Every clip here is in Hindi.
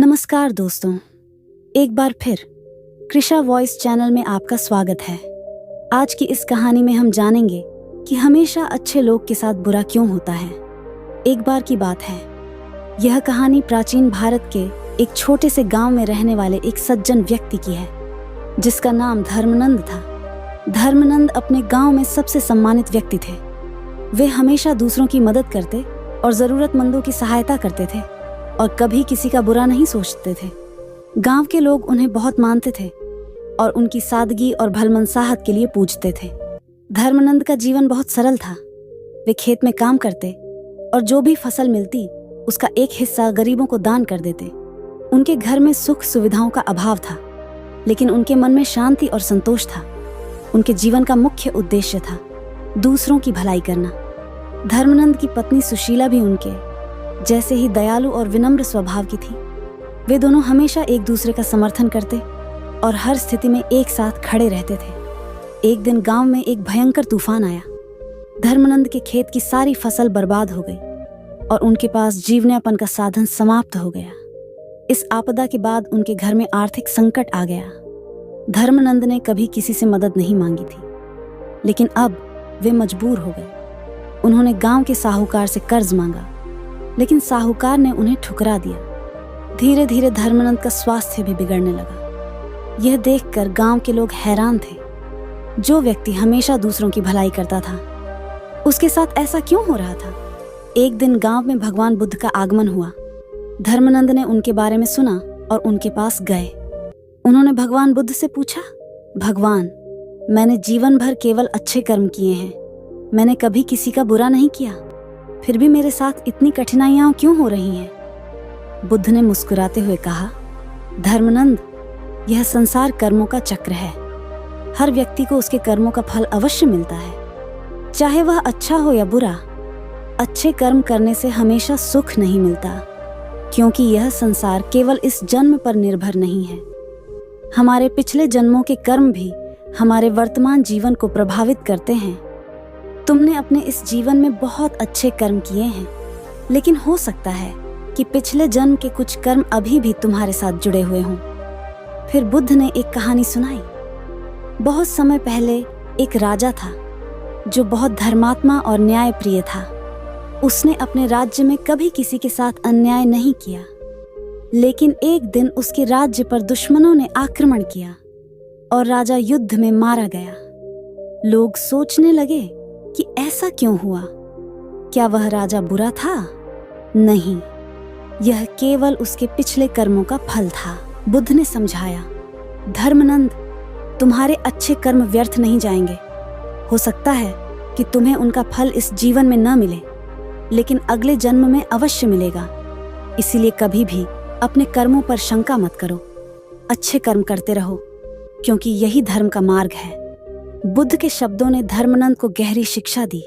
नमस्कार दोस्तों, एक बार फिर कृषा वॉइस चैनल में आपका स्वागत है। आज की इस कहानी में हम जानेंगे कि हमेशा अच्छे लोग के साथ बुरा क्यों होता है। एक बार की बात है, यह कहानी प्राचीन भारत के एक छोटे से गांव में रहने वाले एक सज्जन व्यक्ति की है, जिसका नाम धर्मनंद था। धर्मनंद अपने गांव में सबसे सम्मानित व्यक्ति थे। वे हमेशा दूसरों की मदद करते और जरूरतमंदों की सहायता करते थे और कभी किसी का बुरा नहीं सोचते थे। गांव के लोग उन्हें बहुत मानते थे और उनकी सादगी और भलमनसाहत के लिए पूजते थे। धर्मनंद का जीवन बहुत सरल था। वे खेत में काम करते और जो भी फसल मिलती उसका एक हिस्सा गरीबों को दान कर देते। उनके घर में सुख सुविधाओं का अभाव था, लेकिन उनके मन में शांति और संतोष था। उनके जीवन का मुख्य उद्देश्य था दूसरों की भलाई करना। धर्मनंद की पत्नी सुशीला भी उनके जैसे ही दयालु और विनम्र स्वभाव की थी। वे दोनों हमेशा एक दूसरे का समर्थन करते और हर स्थिति में एक साथ खड़े रहते थे। एक दिन गांव में एक भयंकर तूफान आया। धर्मनंद के खेत की सारी फसल बर्बाद हो गई और उनके पास जीवनयापन का साधन समाप्त हो गया। इस आपदा के बाद उनके घर में आर्थिक संकट आ गया। धर्मनंद ने कभी किसी से मदद नहीं मांगी थी, लेकिन अब वे मजबूर हो गए। उन्होंने गांव के साहूकार से कर्ज मांगा, लेकिन साहूकार ने उन्हें ठुकरा दिया। धीरे धीरे धर्मनंद का स्वास्थ्य भी बिगड़ने लगा। यह देखकर गांव के लोग हैरान थे। जो व्यक्ति हमेशा दूसरों की भलाई करता था, उसके साथ ऐसा क्यों हो रहा था? एक दिन गांव में भगवान बुद्ध का आगमन हुआ। धर्मनंद ने उनके बारे में सुना और उनके पास गए। उन्होंने भगवान बुद्ध से पूछा, भगवान, मैंने जीवन भर केवल अच्छे कर्म किए हैं। मैंने कभी किसी का बुरा नहीं किया, फिर भी मेरे साथ इतनी कठिनाइयां क्यों हो रही हैं? बुद्ध ने मुस्कुराते हुए कहा, धर्मनंद, यह संसार कर्मों का चक्र है। हर व्यक्ति को उसके कर्मों का फल अवश्य मिलता है, चाहे वह अच्छा हो या बुरा। अच्छे कर्म करने से हमेशा सुख नहीं मिलता, क्योंकि यह संसार केवल इस जन्म पर निर्भर नहीं है। हमारे पिछले जन्मों के कर्म भी हमारे वर्तमान जीवन को प्रभावित करते हैं। तुमने अपने इस जीवन में बहुत अच्छे कर्म किए हैं, लेकिन हो सकता है कि पिछले जन्म के कुछ कर्म अभी भी तुम्हारे साथ जुड़े हुए हों। फिर बुद्ध ने एक कहानी सुनाई। बहुत समय पहले एक राजा था जो बहुत धर्मात्मा और न्यायप्रिय था। उसने अपने राज्य में कभी किसी के साथ अन्याय नहीं किया, लेकिन एक दिन उसके राज्य पर दुश्मनों ने आक्रमण किया और राजा युद्ध में मारा गया। लोग सोचने लगे कि ऐसा क्यों हुआ? क्या वह राजा बुरा था? नहीं, यह केवल उसके पिछले कर्मों का फल था। बुद्ध ने समझाया, धर्मनंद, तुम्हारे अच्छे कर्म व्यर्थ नहीं जाएंगे। हो सकता है कि तुम्हें उनका फल इस जीवन में न मिले, लेकिन अगले जन्म में अवश्य मिलेगा। इसीलिए कभी भी अपने कर्मों पर शंका मत करो। अच्छे कर्म करते रहो, क्योंकि यही धर्म का मार्ग है। बुद्ध के शब्दों ने धर्मनंद को गहरी शिक्षा दी।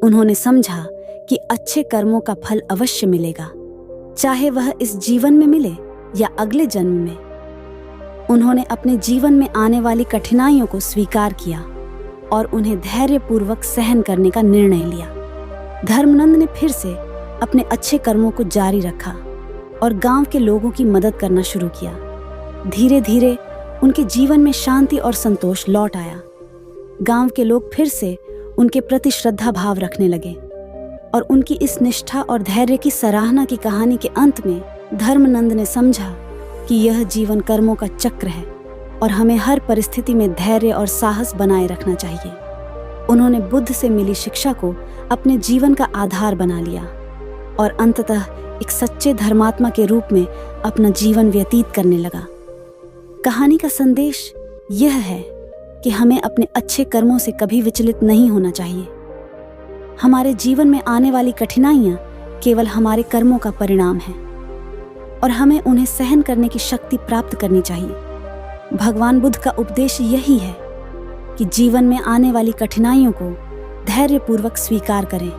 उन्होंने समझा कि अच्छे कर्मों का फल अवश्य मिलेगा, चाहे वह इस जीवन में मिले या अगले जन्म में। उन्होंने अपने जीवन में आने वाली कठिनाइयों को स्वीकार किया और उन्हें धैर्यपूर्वक सहन करने का निर्णय लिया। धर्मनंद ने फिर से अपने अच्छे कर्मों को जारी रखा और गांव के लोगों की मदद करना शुरू किया। धीरे धीरे उनके जीवन में शांति और संतोष लौट आया। गांव के लोग फिर से उनके प्रति श्रद्धा भाव रखने लगे और उनकी इस निष्ठा और धैर्य की सराहना की कहानी के अंत में धर्मनंद ने समझा कि यह जीवन कर्मों का चक्र है और हमें हर परिस्थिति में धैर्य और साहस बनाए रखना चाहिए। उन्होंने बुद्ध से मिली शिक्षा को अपने जीवन का आधार बना लिया और अंततः एक सच्चे धर्मात्मा के रूप में अपना जीवन व्यतीत करने लगा। कहानी का संदेश यह है कि हमें अपने अच्छे कर्मों से कभी विचलित नहीं होना चाहिए। हमारे जीवन में आने वाली कठिनाइयां केवल हमारे कर्मों का परिणाम है और हमें उन्हें सहन करने की शक्ति प्राप्त करनी चाहिए। भगवान बुद्ध का उपदेश यही है कि जीवन में आने वाली कठिनाइयों को धैर्यपूर्वक स्वीकार करें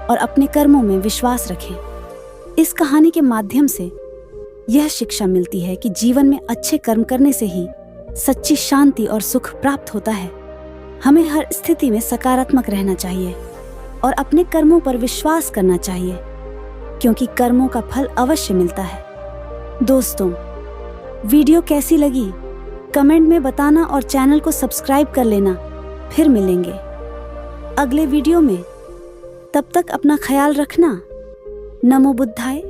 और अपने कर्मों में विश्वास रखें। इस कहानी के माध्यम से यह शिक्षा मिलती है कि जीवन में अच्छे कर्म करने से ही सच्ची शांति और सुख प्राप्त होता है। हमें हर स्थिति में सकारात्मक रहना चाहिए और अपने कर्मों पर विश्वास करना चाहिए, क्योंकि कर्मों का फल अवश्य मिलता है। दोस्तों, वीडियो कैसी लगी कमेंट में बताना और चैनल को सब्सक्राइब कर लेना। फिर मिलेंगे अगले वीडियो में। तब तक अपना ख्याल रखना। नमो बुद्धाय।